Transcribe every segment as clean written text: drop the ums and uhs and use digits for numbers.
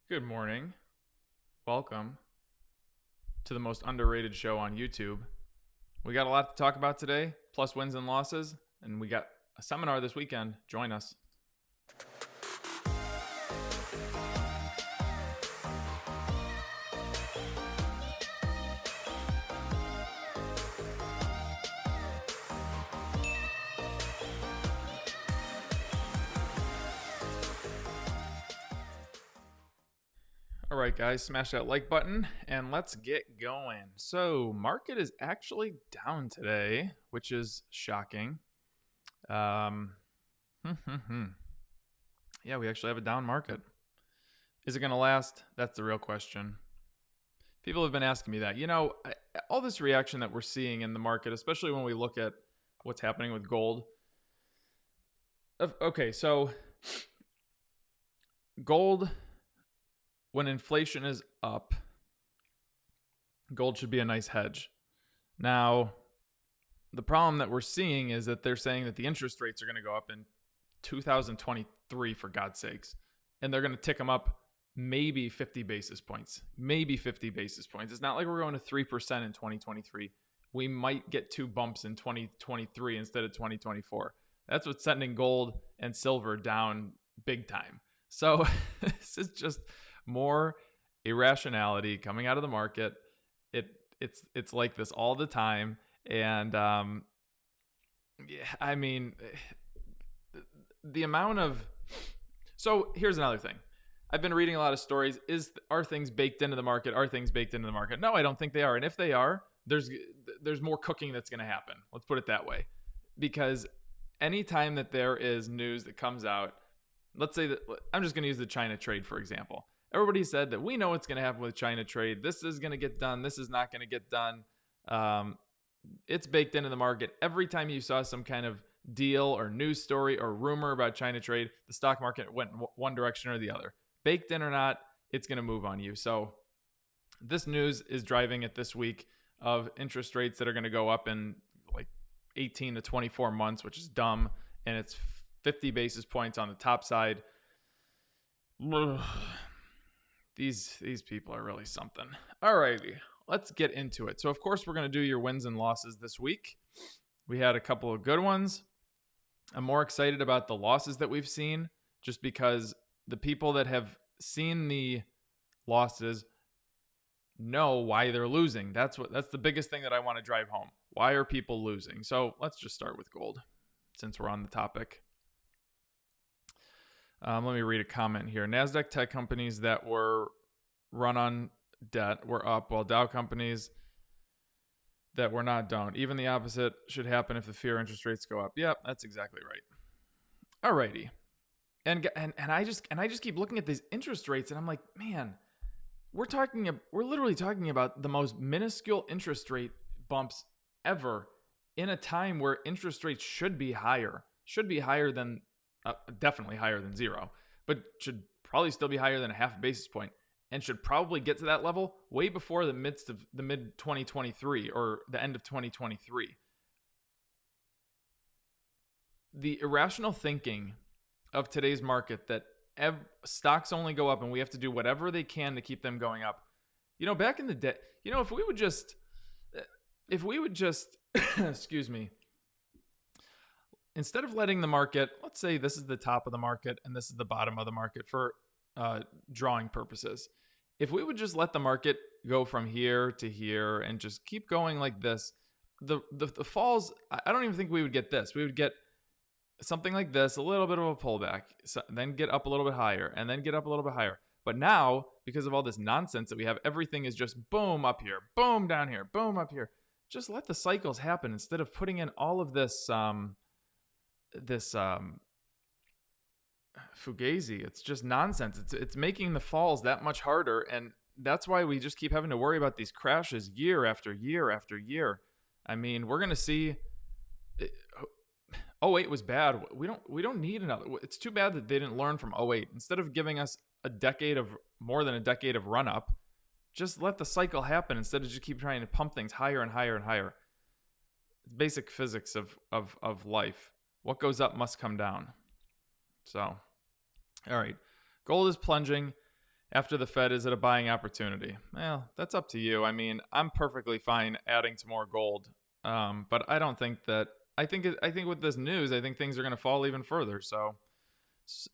Good morning. Welcome to the most underrated show on YouTube. We got a lot to talk about today, plus wins and losses, and we got a seminar this weekend. Join us. All right, guys, smash that like button and let's get going. So, market is actually down today, which is shocking. Yeah, we actually have a down market. Is it going to last? That's the real question. People have been asking me that. You know, all this reaction that we're seeing in the market, especially when we look at what's happening with gold. Okay, so gold, when inflation is up, gold should be a nice hedge. Now, the problem that we're seeing is that they're saying that the interest rates are going to go up in 2023, for God's sakes. And they're going to tick them up maybe 50 basis points. Maybe 50 basis points. It's not like we're going to 3% in 2023. We might get 2 bumps in 2023 instead of 2024. That's what's sending gold and silver down big time. So this is just more irrationality coming out of the market. it's like this all the time. And yeah, I mean, the amount of so here's another thing. I've been reading a lot of stories. Are things baked into the market? Are things baked into the market? No, I don't think they are. And if they are, there's more cooking that's going to happen. Let's put it that way. Because anytime that there is news that comes out, let's say that I'm just going to use the China trade, for example. Everybody said that we know what's going to happen with China trade. This is going to get done. This is not going to get done. It's baked into the market. Every time you saw some kind of deal or news story or rumor about China trade, the stock market went one direction or the other. Baked in or not, it's going to move on you. So this news is driving it this week of interest rates that are going to go up in like 18 to 24 months, which is dumb. And it's 50 basis points on the top side. These people are really something. All righty, let's get into it. So, of course, we're going to do your wins and losses this week. We had a couple of good ones. I'm more excited about the losses that we've seen just because the people that have seen the losses know why they're losing. That's the biggest thing that I want to drive home. Why are people losing? So let's just start with gold since we're on the topic. Let me read a comment here. NASDAQ tech companies that were run on debt were up, while Dow companies that were not don't. Even the opposite should happen if the fear interest rates go up. Yep, that's exactly right. Alrighty. And I just keep looking at these interest rates and I'm like, man, we're literally talking about the most minuscule interest rate bumps ever in a time where interest rates should be higher than definitely higher than zero, but should probably still be higher than a half a basis point and should probably get to that level way before the midst of the mid 2023 or the end of 2023. The irrational thinking of today's market that stocks only go up and we have to do whatever they can to keep them going up. Back in the day, if we would just, excuse me, instead of letting the market, let's say this is the top of the market and this is the bottom of the market for drawing purposes. If we would just let the market go from here to here and just keep going like this, the falls, I don't even think we would get this. We would get something like this, a little bit of a pullback, then get up a little bit higher, and then get up a little bit higher. But now, because of all this nonsense that we have, everything is just boom up here, boom down here, boom up here. Just let the cycles happen instead of putting in all of this fugazi. It's just nonsense. It's making the falls that much harder, and that's why we just keep having to worry about these crashes year after year after year. I mean, we're gonna see. 08 was bad. We don't need another. It's too bad that they didn't learn from 08. Instead of giving us more than a decade of run up, just let the cycle happen instead of just keep trying to pump things higher and higher and higher. It's basic physics of life. What goes up must come down. So, all right. Gold is plunging after the Fed is at a buying opportunity. Well, that's up to you. I mean, I'm perfectly fine adding to more gold. But I don't think that, I think with this news, I think things are going to fall even further. So,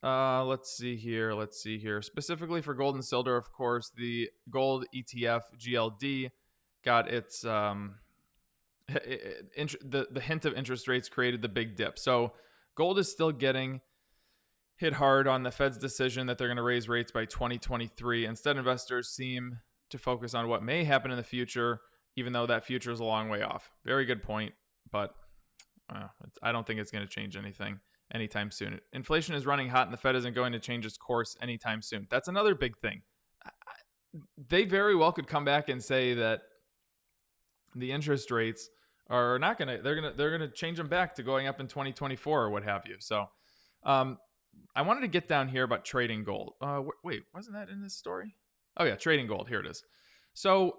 let's see here. Specifically for gold and silver, of course, the gold ETF GLD got its, the hint of interest rates created the big dip. So gold is still getting hit hard on the Fed's decision that they're going to raise rates by 2023. Instead, investors seem to focus on what may happen in the future, even though that future is a long way off. Very good point, but I don't think it's going to change anything anytime soon. Inflation is running hot and the Fed isn't going to change its course anytime soon. That's another big thing. They very well could come back and say that the interest rates are not going to, they're going to change them back to going up in 2024 or what have you. So, I wanted to get down here about trading gold. Wait, wasn't that in this story? Oh yeah, trading gold. Here it is. So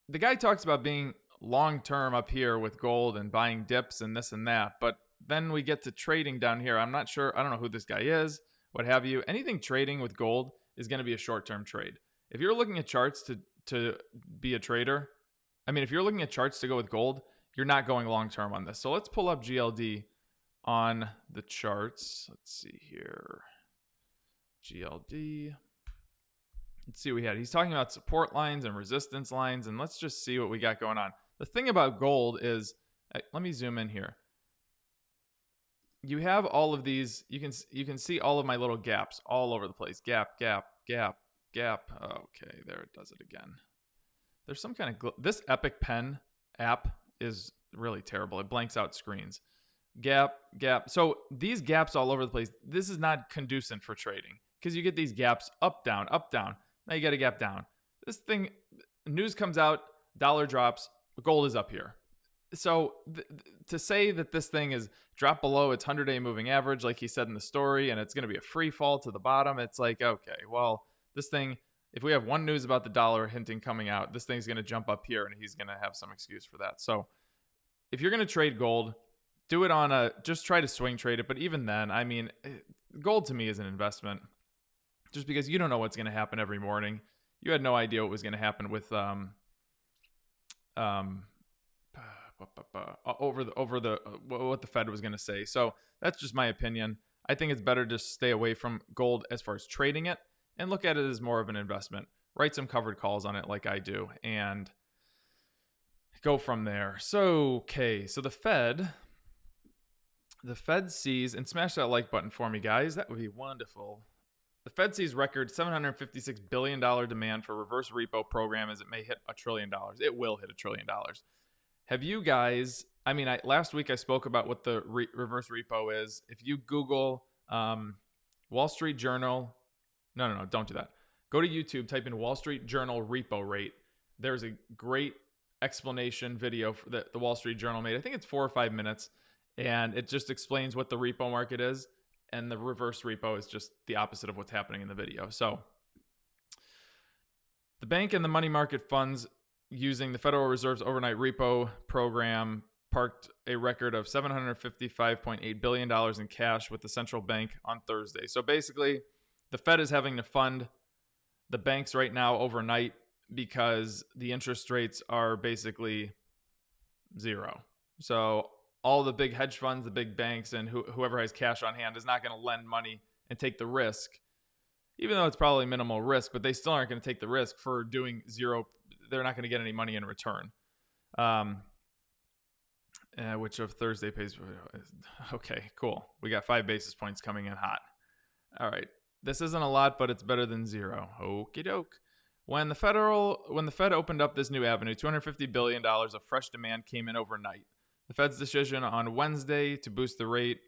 the guy talks about being long-term up here with gold and buying dips and this and that. But then we get to trading down here. I'm not sure. I don't know who this guy is, what have you. Anything trading with gold is going to be a short-term trade. If you're looking at charts to be a trader, I mean, if you're looking at charts to go with gold, you're not going long-term on this. So let's pull up GLD on the charts. Let's see here. GLD. Let's see what we had. He's talking about support lines and resistance lines, and let's just see what we got going on. The thing about gold is, let me zoom in here. You have all of these. You can see all of my little gaps all over the place. Gap, gap, gap, gap. Okay, there it does it again. There's some kind of this Epic Pen app is really terrible. It blanks out screens. Gap, gap. So these gaps all over the place. This is not conducive for trading because you get these gaps up, down, up, down. Now you got a gap down. This thing, news comes out, dollar drops, gold is up here. So to say that this thing is dropped below its 100-day moving average, like he said in the story, and it's going to be a free fall to the bottom, it's like, okay, well, this thing, if we have one news about the dollar hinting coming out, this thing's going to jump up here, and he's going to have some excuse for that. So if you're going to trade gold, do it on just try to swing trade it. But even then, I mean, gold to me is an investment just because you don't know what's going to happen every morning. You had no idea what was going to happen with what the Fed was going to say. So that's just my opinion. I think it's better to stay away from gold as far as trading it and look at it as more of an investment. Write some covered calls on it like I do and go from there. So, okay. So the Fed sees, and smash that like button for me, guys. That would be wonderful. The Fed sees record $756 billion demand for reverse repo program as it may hit $1 trillion. It will hit $1 trillion. Have you guys, I mean, last week I spoke about what the reverse repo is. If you Google Wall Street Journal, no, don't do that. Go to YouTube, type in Wall Street Journal repo rate. There's a great explanation video that the Wall Street Journal made. I think it's 4 or 5 minutes, and it just explains what the repo market is, and the reverse repo is just the opposite of what's happening in the video. So the bank and the money market funds using the Federal Reserve's overnight repo program parked a record of $755.8 billion in cash with the central bank on Thursday. So basically, the Fed is having to fund the banks right now overnight because the interest rates are basically zero. So all the big hedge funds, the big banks, and whoever has cash on hand is not going to lend money and take the risk, even though it's probably minimal risk, but they still aren't going to take the risk for doing zero. They're not going to get any money in return, which of Thursday pays. Okay, cool. We got 5 basis points coming in hot. All right. This isn't a lot, but it's better than zero. Okie doke. When the Fed opened up this new avenue, $250 billion of fresh demand came in overnight. The Fed's decision on Wednesday to boost the rate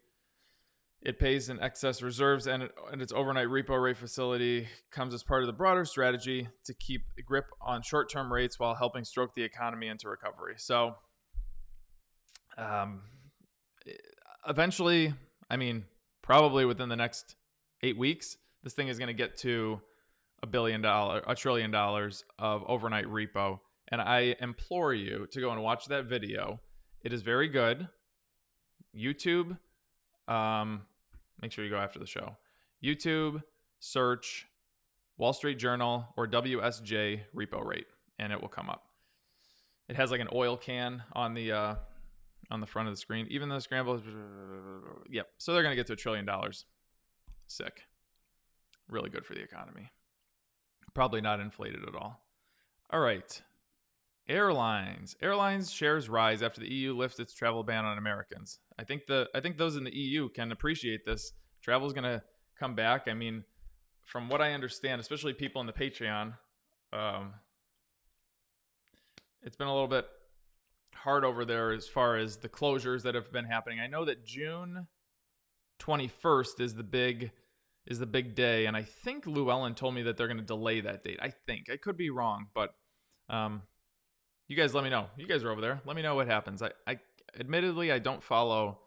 it pays in excess reserves and its overnight repo rate facility comes as part of the broader strategy to keep a grip on short-term rates while helping stroke the economy into recovery. So eventually, I mean, probably within the next 8 weeks, this thing is going to get to $1 trillion of overnight repo. And I implore you to go and watch that video. It is very good. YouTube, make sure you go after the show. YouTube, search Wall Street Journal or WSJ repo rate, and it will come up. It has like an oil can on the front of the screen. Even though scramble is, yep. So they're going to get to $1 trillion. Sick. Really good for the economy. Probably not inflated at all. All right. Airlines shares rise after the EU lifts its travel ban on Americans. I think those in the EU can appreciate this. Travel is going to come back. I mean, from what I understand, especially people in the Patreon, it's been a little bit hard over there as far as the closures that have been happening. I know that June 21st is the big day, and I think Llewellyn told me that they're going to delay that date. I think. I could be wrong, but you guys let me know. You guys are over there. Let me know what happens. I admittedly, I don't follow,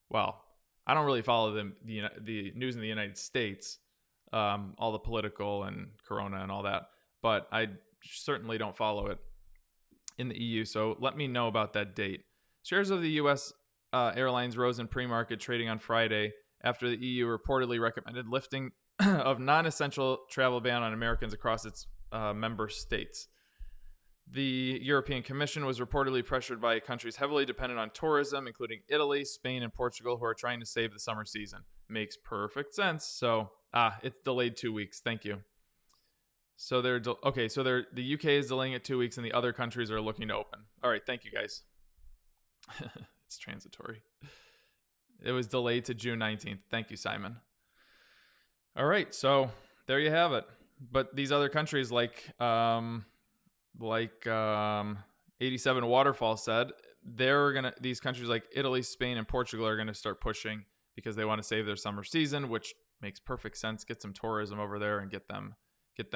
well, I don't really follow the news in the United States, all the political and Corona and all that, but I certainly don't follow it in the EU. So let me know about that date. Shares of the U.S. Airlines rose in pre-market trading on Friday after the EU reportedly recommended lifting of non-essential travel ban on Americans across its member states. The European Commission was reportedly pressured by countries heavily dependent on tourism, including Italy, Spain, and Portugal, who are trying to save the summer season. Makes perfect sense. So, it's delayed 2 weeks. Thank you. So okay. So the UK is delaying it 2 weeks, and the other countries are looking to open. All right, thank you guys. It's transitory. It was delayed to June 19th. Thank you, Simon. All right, so there you have it. But these other countries, like 87 Waterfall said, these countries like Italy, Spain, and Portugal are gonna start pushing because they want to save their summer season, which makes perfect sense. Get some tourism over there and get them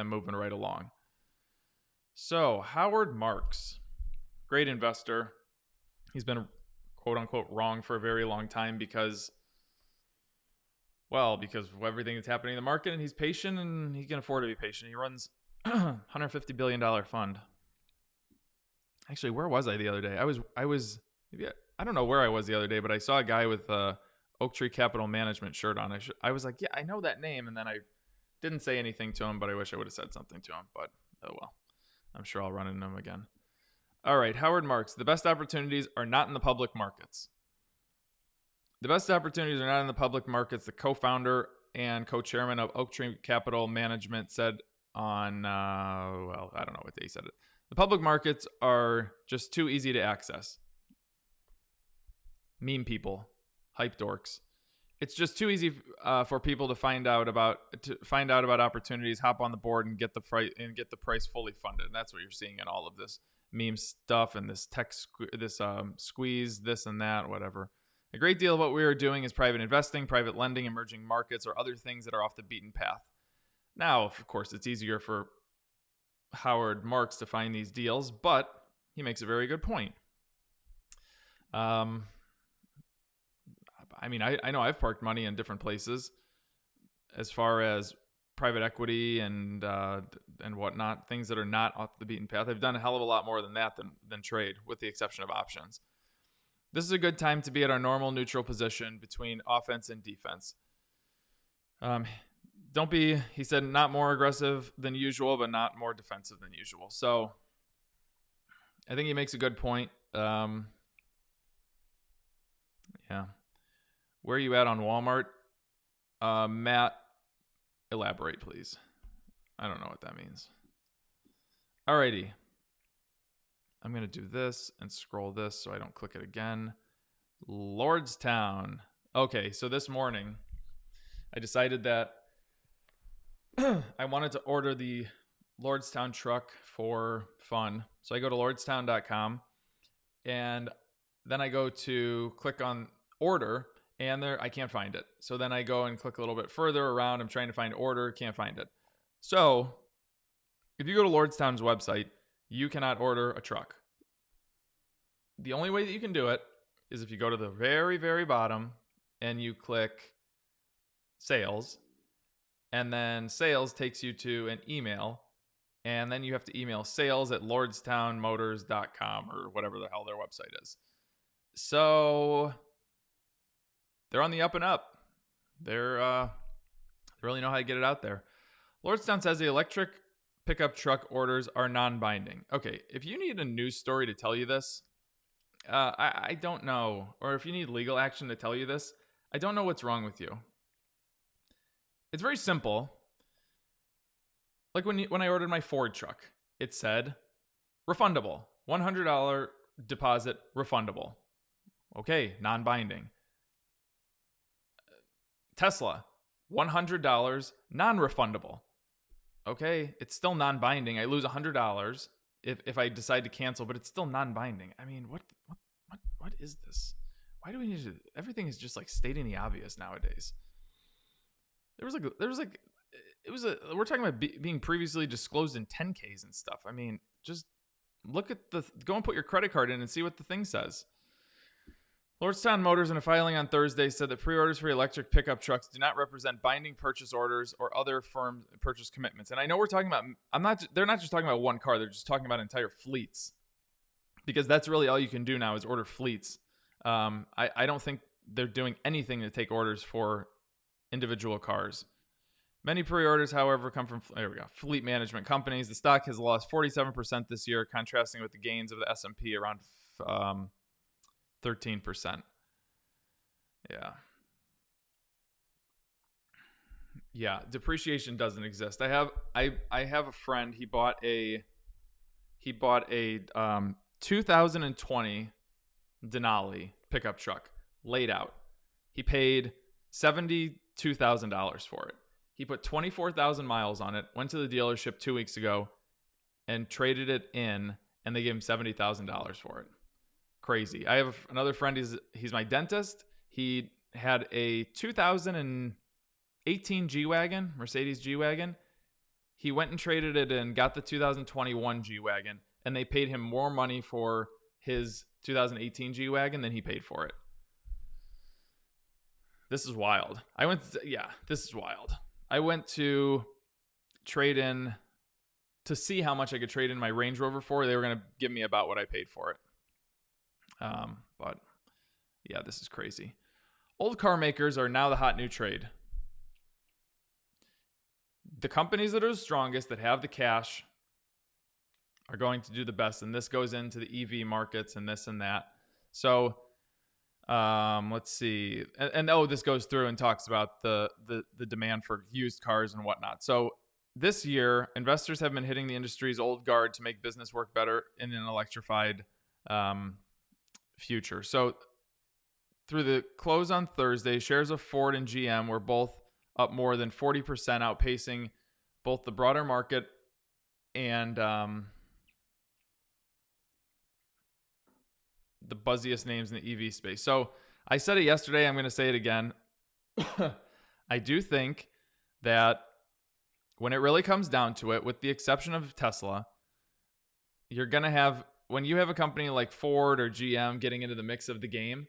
moving right along. So Howard Marks, great investor. He's been quote unquote wrong for a very long time because of everything that's happening in the market, and he's patient and he can afford to be patient. He runs $150 billion fund. Actually, where was I the other day? I don't know where I was the other day, but I saw a guy with a Oaktree Capital Management shirt on. I was like, yeah, I know that name. And then I didn't say anything to him, but I wish I would have said something to him. But oh well, I'm sure I'll run into him again. All right, Howard Marks. The best opportunities are not in the public markets. The best opportunities are not in the public markets. The co-founder and co-chairman of Oaktree Capital Management said on, I don't know what day he said it. The public markets are just too easy to access. Meme people, hype dorks. It's just too easy for people to find out about opportunities, hop on the board, and get the price fully funded. And that's what you're seeing in all of this meme stuff and this tech squeeze, this and that, whatever. A great deal of what we are doing is private investing, private lending, emerging markets, or other things that are off the beaten path. Now, of course, it's easier for Howard Marks to find these deals, but he makes a very good point. I know I've parked money in different places as far as private equity and whatnot, things that are not off the beaten path. I've done a hell of a lot more than that than trade, with the exception of options. This is a good time to be at our normal neutral position between offense and defense. Don't be, he said, not more aggressive than usual, but not more defensive than usual. So I think he makes a good point. Yeah. Where are you at on Walmart? Matt, elaborate, please. I don't know what that means. Alrighty. I'm going to do this and scroll this so I don't click it again. Lordstown. Okay, so this morning, I decided that I wanted to order the Lordstown truck for fun. So I go to lordstown.com, and then I go to click on order, and there I can't find it. So then I go and click a little bit further around. I'm trying to find order, can't find it. So if you go to Lordstown's website, you cannot order a truck. The only way that you can do it is if you go to the very, very bottom and you click sales, and then sales takes you to an email, and then you have to email sales@lordstownmotors.com or whatever the hell their website is. So they're on the up and up. They really know how to get it out there. Lordstown says the electric pickup truck orders are non-binding. Okay, if you need a news story to tell you this, I don't know. Or if you need legal action to tell you this, I don't know what's wrong with you. It's very simple. Like when I ordered my Ford truck, it said refundable, $100 deposit refundable. Okay, non-binding. Tesla, $100 non-refundable. Okay, it's still non-binding. I lose $100 if I decide to cancel, but it's still non-binding. I mean, what is this? Why do we need to? Everything is just like stating the obvious nowadays. We're talking about being previously disclosed in 10Ks and stuff. I mean, just go and put your credit card in and see what the thing says. Lordstown Motors, in a filing on Thursday, said that pre-orders for electric pickup trucks do not represent binding purchase orders or other firm purchase commitments. And I know we're talking about, they're not just talking about one car, they're just talking about entire fleets. Because that's really all you can do now is order fleets. I don't think they're doing anything to take orders for individual cars. Many pre-orders, however, come from fleet management companies. The stock has lost 47% this year, contrasting with the gains of the S&P around 13%. Yeah, depreciation doesn't exist. I have a friend. He bought a 2020 Denali pickup truck laid out. He paid $72,000 for it. He put 24,000 miles on it. Went to the dealership 2 weeks ago and traded it in, and they gave him $70,000 for it. Crazy. I have another friend. He's my dentist. He had a 2018 G-Wagon, Mercedes G-Wagon. He went and traded it in, got the 2021 G-Wagon, and they paid him more money for his 2018 G-Wagon than he paid for it. This is wild. This is wild. I went to trade in to see how much I could trade in my Range Rover for. They were going to give me about what I paid for it. But yeah, this is crazy. Old car makers are now the hot new trade. The companies that are the strongest, that have the cash, are going to do the best. And this goes into the EV markets and this and that. So let's see. And this goes through and talks about the demand for used cars and whatnot. So this year, investors have been hitting the industry's old guard to make business work better in an electrified future. So through the close on Thursday, shares of Ford and GM were both up more than 40%, outpacing both the broader market and the buzziest names in the EV space. So I said it yesterday. I'm going to say it again. I do think that when it really comes down to it, with the exception of Tesla, you're going to have, when you have a company like Ford or GM getting into the mix of the game,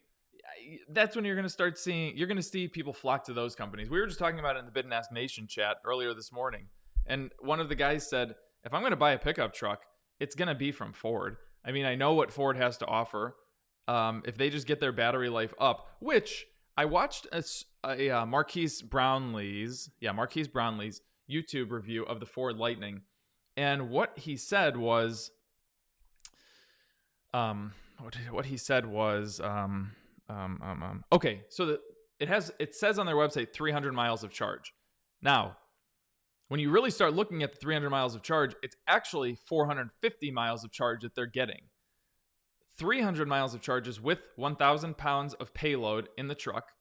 that's when you're going to see people flock to those companies. We were just talking about it in the Bid and Ask Nation chat earlier this morning. And one of the guys said, if I'm going to buy a pickup truck, it's going to be from Ford. I mean, I know what Ford has to offer. If they just get their battery life up, which I watched a Marquise Brownlee's YouTube review of the Ford Lightning. And what he said was, okay, so it says on their website 300 miles of charge. Now, when you really start looking at the 300 miles of charge, it's actually 450 miles of charge that they're getting. 300 miles of charges with 1,000 pounds of payload in the truck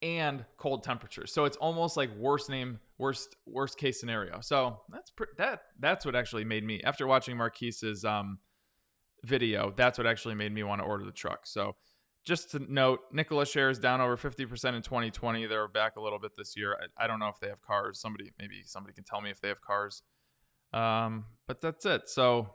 and cold temperatures. So it's almost like worst case scenario. So that's what actually made me, after watching Marquise's video, that's what actually made me want to order the truck. So just to note, Nikola shares down over 50% in 2020. They're back a little bit this year. I don't know if they have cars. Maybe somebody can tell me if they have cars. But that's it. So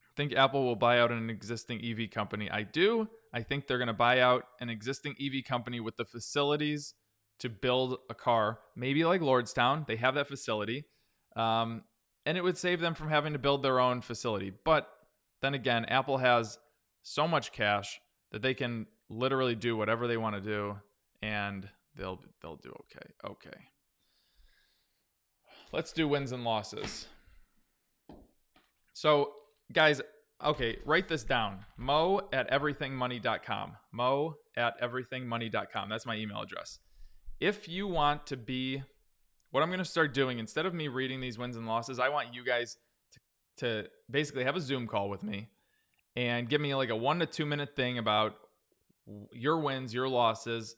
I think Apple will buy out an existing EV company. I do. I think they're going to buy out an existing EV company with the facilities to build a car, maybe like Lordstown. They have that facility. And it would save them from having to build their own facility. But then again, Apple has so much cash that they can literally do whatever they want to do, and they'll do okay. Okay. Let's do wins and losses. So, guys, okay, write this down. mo@everythingmoney.com. mo@everythingmoney.com. That's my email address. If you want to be, what I'm going to start doing, instead of me reading these wins and losses, I want you guys to basically have a Zoom call with me and give me like a 1 to 2 minute thing about your wins, your losses,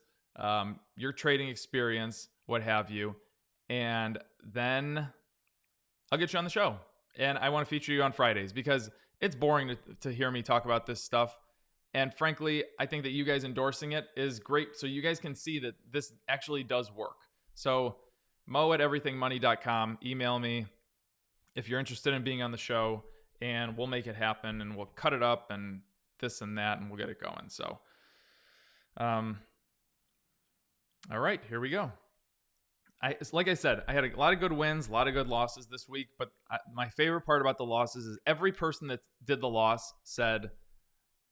your trading experience, what have you. And then I'll get you on the show. And I want to feature you on Fridays because it's boring to hear me talk about this stuff. And frankly, I think that you guys endorsing it is great. So you guys can see that this actually does work. So mo@everythingmoney.com, email me if you're interested in being on the show, and we'll make it happen, and we'll cut it up and this and that, and we'll get it going. So, all right, here we go. Like I said, I had a lot of good wins, a lot of good losses this week, but my favorite part about the losses is every person that did the loss said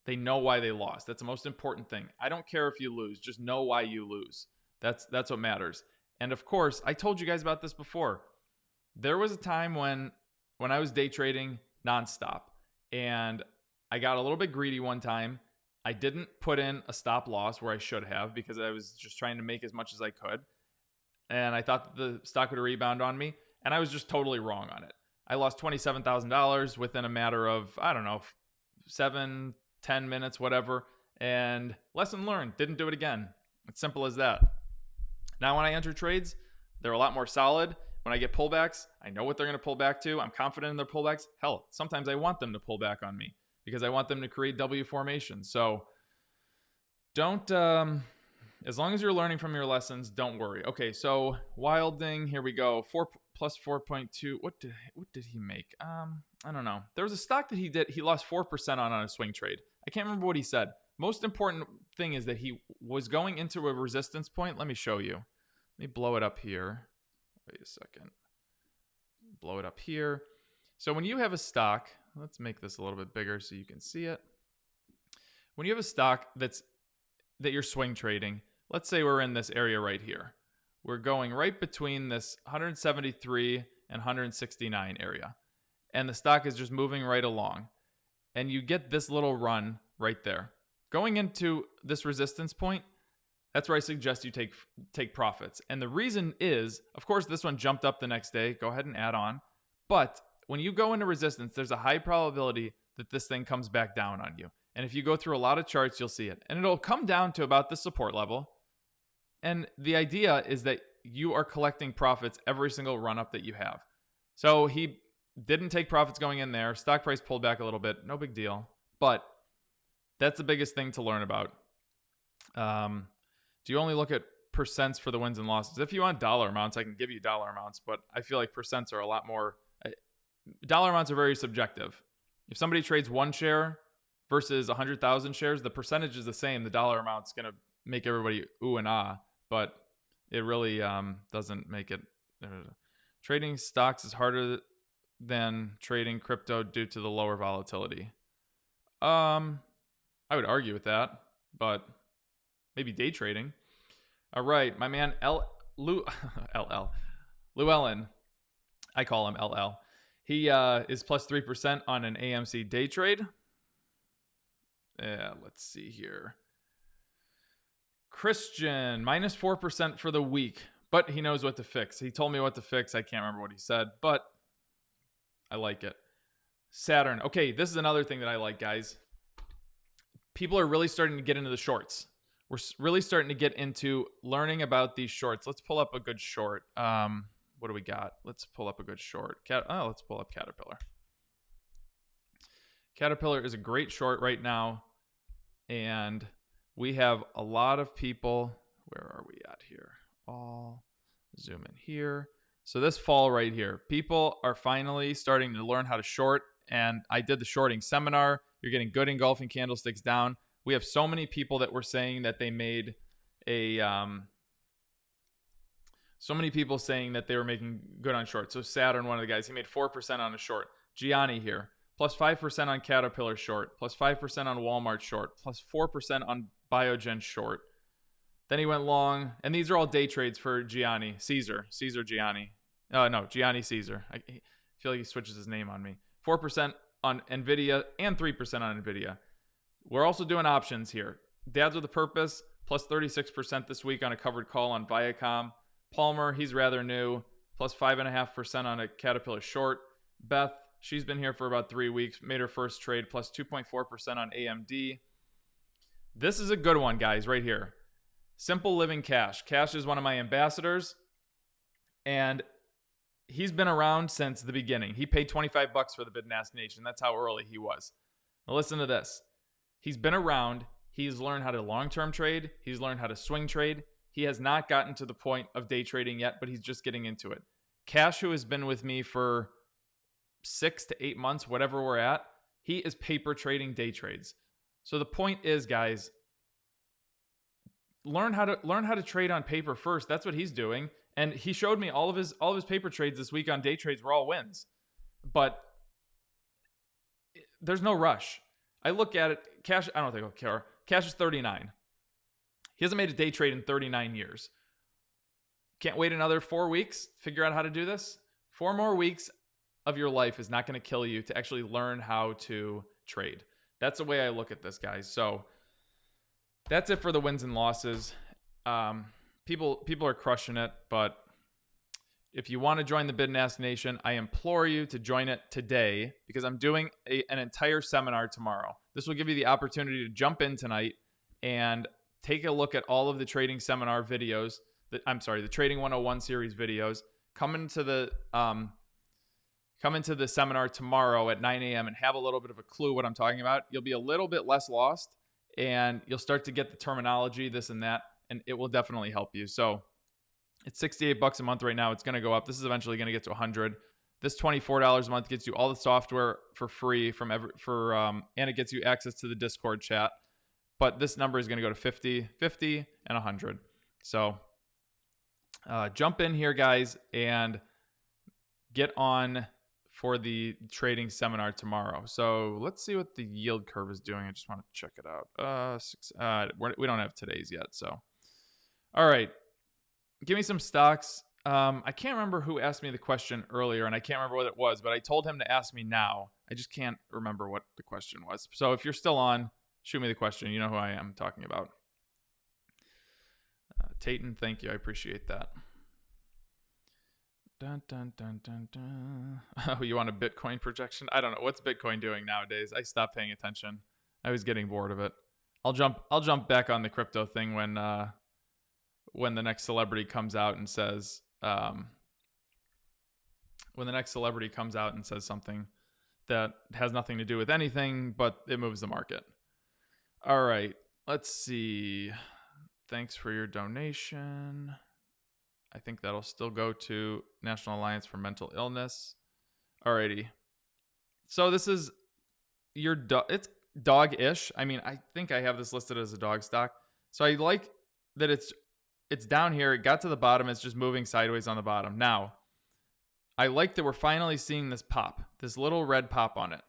they know why they lost. That's the most important thing. I don't care if you lose, just know why you lose. That's what matters. And of course, I told you guys about this before. There was a time when I was day trading nonstop, and I got a little bit greedy one time. I didn't put in a stop loss where I should have because I was just trying to make as much as I could. and I thought that the stock would rebound on me, and I was just totally wrong on it. I lost $27,000 within a matter of, I don't know, 7, 10 minutes, whatever. And lesson learned, didn't do it again. It's simple as that. Now when I enter trades, they're a lot more solid. When I get pullbacks, I know what they're going to pull back to. I'm confident in their pullbacks. Hell, sometimes I want them to pull back on me because I want them to create W formation. So don't, as long as you're learning from your lessons, don't worry. Okay, so Wilding, here we go. 4 plus 4.2. What did he make? I don't know. There was a stock that he lost 4% on a swing trade. I can't remember what he said. Most important thing is that he was going into a resistance point. Let me show you. Let me blow it up here. Wait a second. Blow it up here. So when you have a stock, let's make this a little bit bigger so you can see it. When you have a stock that you're swing trading, let's say we're in this area right here. We're going right between this 173 and 169 area. And the stock is just moving right along. And you get this little run right there. Going into this resistance point, that's where I suggest you take profits. And the reason is, of course, this one jumped up the next day. Go ahead and add on. But when you go into resistance, there's a high probability that this thing comes back down on you. And if you go through a lot of charts, you'll see it. And it'll come down to about the support level. And the idea is that you are collecting profits every single run up that you have. So he didn't take profits going in there. Stock price pulled back a little bit. No big deal. But that's the biggest thing to learn about. Do you only look at percents for the wins and losses? If you want dollar amounts, I can give you dollar amounts, but I feel like percents are a lot more. Dollar amounts are very subjective. If somebody trades 1 share versus 100,000 shares, the percentage is the same. The dollar amount's going to make everybody ooh and ah, but it really doesn't make it. Trading stocks is harder than trading crypto due to the lower volatility. I would argue with that, but maybe day trading. All right, my man Llewellyn. I call him LL. He is plus 3% on an AMC day trade. Let's see here. Christian, minus 4% for the week, but he knows what to fix. He told me what to fix. I can't remember what he said, but I like it. Saturn. Okay, this is another thing that I like, guys. People are really starting to get into the shorts. We're really starting to get into learning about these shorts. Let's pull up a good short. What do we got? Let's pull up a good short. Let's pull up Caterpillar. Caterpillar is a great short right now. And we have a lot of people. Where are we at here? All zoom in here. So this fall right here, people are finally starting to learn how to short. And I did the shorting seminar. You're getting good engulfing candlesticks down. We have so many people that were saying that they made a, so many people saying that they were making good on short. So Saturn, one of the guys, he made 4% on a short. Gianni here, plus 5% on Caterpillar short, plus 5% on Walmart short, plus 4% on Biogen short. Then he went long, and these are all day trades for Gianni, Caesar Gianni. No, Gianni Caesar. I feel like he switches his name on me. 4% on NVIDIA and 3% on NVIDIA. We're also doing options here. Dads with a Purpose, plus 36% this week on a covered call on Viacom. Palmer, he's rather new, plus 5.5% on a Caterpillar short. Beth, she's been here for about 3 weeks, made her first trade, plus 2.4% on AMD. This is a good one, guys, right here. Simple Living Cash. Cash is one of my ambassadors, and he's been around since the beginning. He paid $25 for the Bid and Ask Nation. That's how early he was. Now listen to this. He's been around. He's learned how to long-term trade. He's learned how to swing trade. He has not gotten to the point of day trading yet, but he's just getting into it. Cash, who has been with me for 6 to 8 months, whatever we're at, he is paper trading day trades. So the point is, guys, learn how to trade on paper first. That's what he's doing. And he showed me all of his paper trades this week on day trades were all wins. But there's no rush. I look at it, Cash, I don't think I'll care. Cash is 39. He hasn't made a day trade in 39 years. Can't wait another 4 weeks, figure out how to do this. 4 more weeks of your life is not going to kill you to actually learn how to trade. That's the way I look at this, guys. So that's it for the wins and losses. people are crushing it, but if you want to join the Bid and Ask Nation, I implore you to join it today because I'm doing an entire seminar tomorrow. This will give you the opportunity to jump in tonight and take a look at all of the trading seminar videos. The Trading 101 series videos. Come into the seminar tomorrow at 9 a.m. and have a little bit of a clue what I'm talking about. You'll be a little bit less lost, and you'll start to get the terminology, this and that, and it will definitely help you. So it's $68 a month right now. It's going to go up. This is eventually going to get to $100. This $24 a month gets you all the software for free and it gets you access to the Discord chat. But this number is going to go to 50, 50, and 100. So jump in here, guys, and get on for the trading seminar tomorrow. So let's see what the yield curve is doing. I just want to check it out. We don't have today's yet. So, all right. Give me some stocks. I can't remember who asked me the question earlier, and I can't remember what it was, but I told him to ask me now. I just can't remember what the question was. So if you're still on, shoot me the question. You know who I am talking about. Tayton, thank you. I appreciate that. Dun, dun, dun, dun, dun. Oh, you want a Bitcoin projection? I don't know. What's Bitcoin doing nowadays? I stopped paying attention. I was getting bored of it. I'll jump back on the crypto thing when the next celebrity comes out and says something that has nothing to do with anything, but it moves the market. All right, let's see. Thanks for your donation. I think that'll still go to National Alliance for Mental Illness. Alrighty. So this is it's dog-ish. I mean, I think I have this listed as a dog stock. So I like that it's down here. It got to the bottom. It's just moving sideways on the bottom. Now, I like that we're finally seeing this pop, this little red pop on it.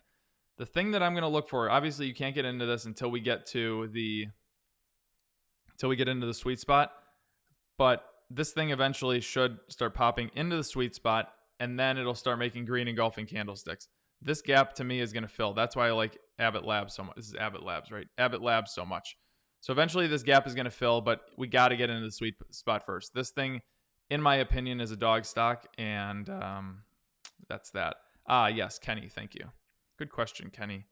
The thing that I'm going to look for, obviously you can't get into this until we get into the sweet spot, but this thing eventually should start popping into the sweet spot, and then it'll start making green engulfing candlesticks. This gap to me is going to fill. That's why I like Abbott Labs so much. This is Abbott Labs, right? Abbott Labs so much. So eventually this gap is going to fill, but we got to get into the sweet spot first. This thing, in my opinion, is a dog stock, and that's that. Yes, Kenny, thank you. Good question, Kenny.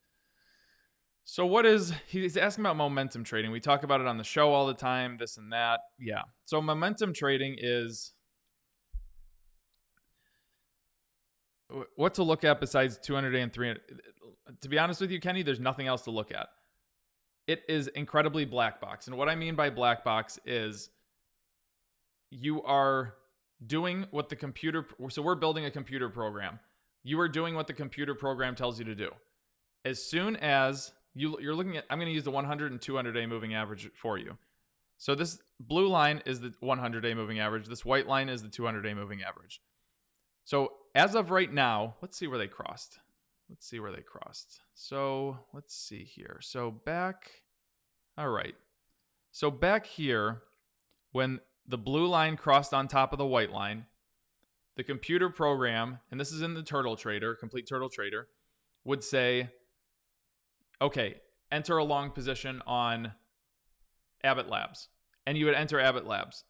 So he's asking about momentum trading. We talk about it on the show all the time, this and that. Yeah. So momentum trading is what to look at besides 200-day and 300. To be honest with you, Kenny, there's nothing else to look at. It is incredibly black box. And what I mean by black box is you are doing what the computer, so we're building a computer program. You are doing what the computer program tells you to do. As soon as you're looking at, I'm going to use the 100 and 200-day moving average for you. So this blue line is the 100-day moving average. This white line is the 200-day moving average. So as of right now, let's see where they crossed. So let's see here. So back here, when the blue line crossed on top of the white line, the computer program, and this is in the Turtle Trader, Complete Turtle Trader, would say, okay, enter a long position on Abbott Labs. And you would enter Abbott Labs.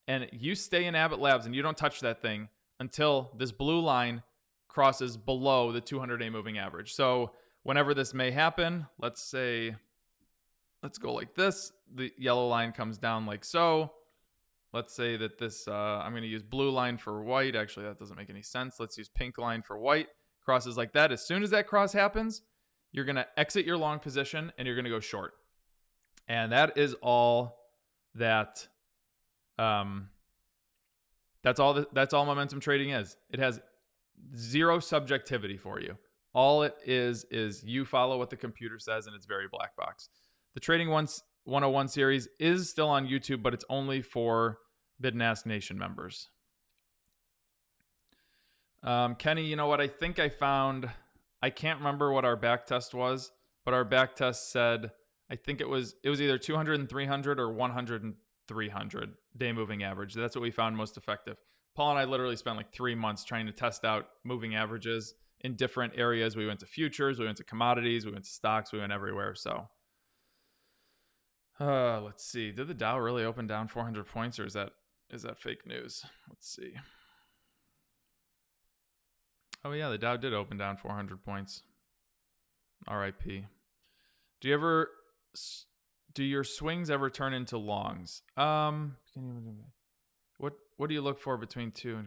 And you stay in Abbott Labs and you don't touch that thing until this blue line crosses below the 200-day moving average. So whenever this may happen, let's go like this. The yellow line comes down like so. Let's say that this, I'm going to use blue line for white. Actually, that doesn't make any sense. Let's use pink line for white. Crosses like that. As soon as that cross happens, you're going to exit your long position and you're going to go short. And that is all that, that's all momentum trading is. It has zero subjectivity for you. All it is you follow what the computer says, and it's very black box. The Trading 101 series is still on YouTube, but it's only for Bid and Ask Nation members. Kenny, you know what? I think I found, I can't remember what our back test was, but our back test said, I think it was either 200 and 300 or 100 and 300 day moving average. That's what we found most effective. Paul and I literally spent like 3 months trying to test out moving averages in different areas. We went to futures, we went to commodities, we went to stocks, we went everywhere. So let's see. Did the Dow really open down 400 points, or is that is that fake news? Let's see. Oh yeah, the Dow did open down 400 points. RIP. Do your swings ever turn into longs? What do you look for between 2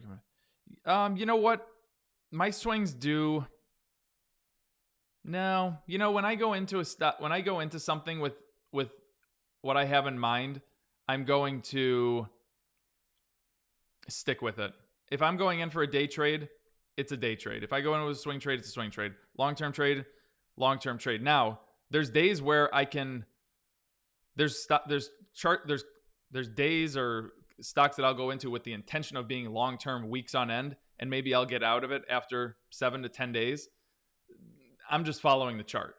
and you know what? My swings do. No, you know, when I go into something with what I have in mind, I'm going to stick with it. If I'm going in for a day trade, it's a day trade. If I go in with a swing trade, it's a swing trade. Long-term trade, long-term trade. Now, there's days where I can there's days or stocks that I'll go into with the intention of being long-term weeks on end, and maybe I'll get out of it after 7 to 10 days. I'm just following the chart.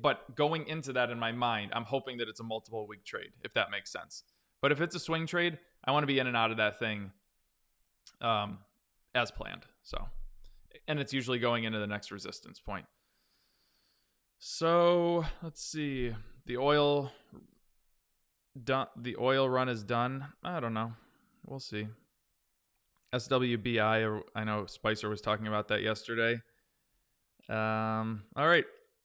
But going into that in my mind, I'm hoping that it's a multiple week trade, if that makes sense. But if it's a swing trade, I want to be in and out of that thing as planned. So, and it's usually going into the next resistance point. So let's see. The oil run is done. I don't know. We'll see. SWBI, I know Spicer was talking about that yesterday. All right,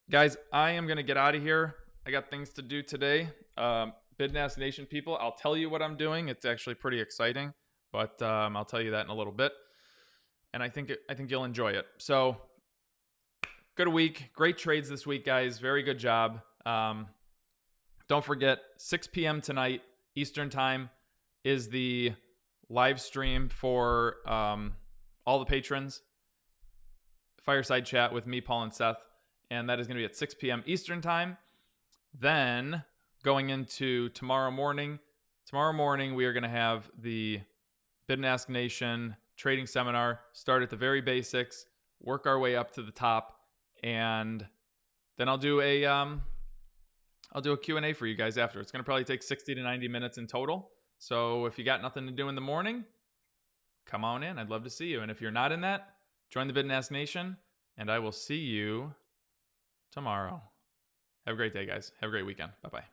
guys, I am going to get out of here. I got things to do today. Bidnast Nation people, I'll tell you what I'm doing. It's actually pretty exciting, but I'll tell you that in a little bit. And I think you'll enjoy it. So, good week. Great trades this week, guys. Very good job. Don't forget, 6 p.m. tonight, Eastern Time, is the live stream for all the patrons. Fireside chat with me, Paul, and Seth. And that is going to be at 6 p.m. Eastern Time. Then, going into tomorrow morning, we are going to have the Bid and Ask Nation trading seminar. Start at the very basics, work our way up to the top, and then I'll do a Q&A for you guys after. It's going to probably take 60 to 90 minutes in total. So if you got nothing to do in the morning, come on in. I'd love to see you. And if you're not in that, join the Bid and Ask Nation, and I will see you tomorrow. Have a great day, guys. Have a great weekend. Bye-bye.